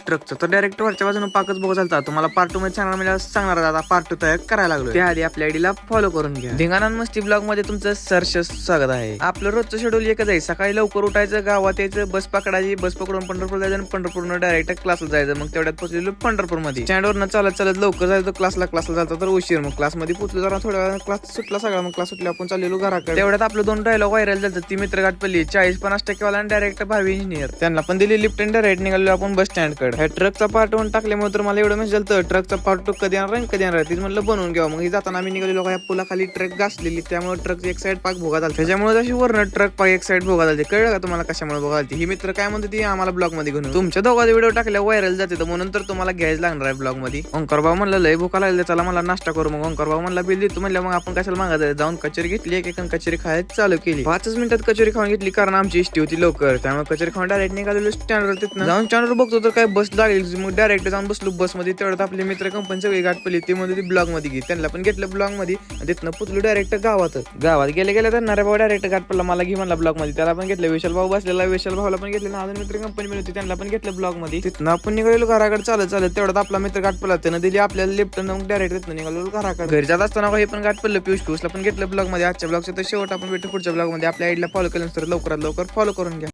ट्रकचं. तर डायरेक्ट वरच्या बाजूने पाकच बघू चालता. तुम्हाला पार्ट 2 मध्ये सांगणार आता पार्ट 2 तयार करायला लागलो. त्याआधी आपल्या आयडीला फॉलो करून घ्या. धिंगाणा मस्ती ब्लॉग मध्ये तुमचं सहर्ष स्वागत आहे. आपलं रोजचं शेड्यूल एकच आहे. सकाळी लवकर उठायचं, गावात यायचं, बस पकडायची, बस पकडून पंढरपूर जायचं आणि पंढरपूरनं डायरेक्ट क्लासला जायचं. मग तेवढ्यात पोहोचलेलो पंढरपूर मध्ये. स्टँडवरनं चालत लवकर जायचं क्लासला जायचं तर उशीर. मग क्लास मध्ये पोहोचलो जरा थोड्या वेळा क्लास सुटला सगळा. मग क्लास सुटल्या आपण चाललेलो घराकडे. तेवढ्यात आपलं 2 डायलॉग व्हायरल झालं. ती मित्र गाठ पडली 40-50% वाला डायरेक्ट 12 इंजिनियर. त्यांना पण दिली लिफ्ट आणि डायरेक्ट निघालो आपण बस स्टँड कडे. ह्या ट्रकचा पार्ट 1 टाकल्यामुळे तर मला एवढं मेसेज झालं ट्रकचा पार्ट 2 कधी येणार तीच म्हणलं बनवून घ्यावं. मग जाताना आम्ही निघालो या पुलाखाली ट्रक घासलेली, त्यामुळे ट्रक एक साईड पाक भोगा झाला. त्याच्यामुळे जशी वरनं ट्रक पाक एक साईड भोगा झाली. कळलं का तुम्हाला कशामुळे भोगा झाली? ही मित्र काय म्हणते ती आम्हाला ब्लॉग मध्ये घेऊन तुमच्या दोघांचा व्हिडिओ टाकल्या व्हायरल जाते, म्हणून तर तुम्हाला घ्यायला लागणार आहे ब्लॉग मध्ये. ओंकार भाऊ म्हणलं लय भूका लागली, चला मला नाश्ता करू. मग ओंकार भाऊ म्हणला बिल देतो म्हणलं. मग आपण कशाला मागायचं, जाऊन कचोरी घेतली, एक कचोरी खायला चालू केली. 5 मिनिटात कचोरी खाऊन घेतली, कारण आमची इष्टी होती लवकर. त्यामुळे कचोरी खाऊन डायरेक्ट निघालेलो स्टँडवर. तिथं जाऊन स्टँडवर बघतो तर काय बस लागली. मग डायरेक्ट जाऊन बसलो बस मध्ये. तेवढ्यात आपले मित्र कंपनी सगळी गाठ पडली. ते मध्ये ब्लॉग मध्ये घे, त्यांना पण घेतलं ब्लॉग मध्ये. तिथनं पुचलो डायरेक्ट गावात गेले तर नारे भाऊ डायरेक्ट गाठ पडला, मला घे म्हणला ब्लॉग मध्ये. त्याला पण घेतलं. विशाल भाऊ बसलेला, विशाल भाऊला पण घेतलं. अजून मित्र कंपनी मिळते त्यांना पण घेतलं ब्लॉग मध्ये. तिथनं आपण निघालो घराकडे चालत. तेवढ्यात आपला मित्र गाठ पडला, त्यानं दिली आपल्याला लिफ्ट. मग डायरेक्ट तिथनं निघालो घराकडे. घरी जात असताना हे पण गाठ पडलं. पियुषला पण घेतलं ब्लॉग मध्ये. आजच्या ब्लॉगचं तर शेवट आपण भेटू पुढच्या ब्लॉग मध्ये. आपल्या आयडीला फॉलो केलं तर लवकरात लवकर फॉलो करून घ्या.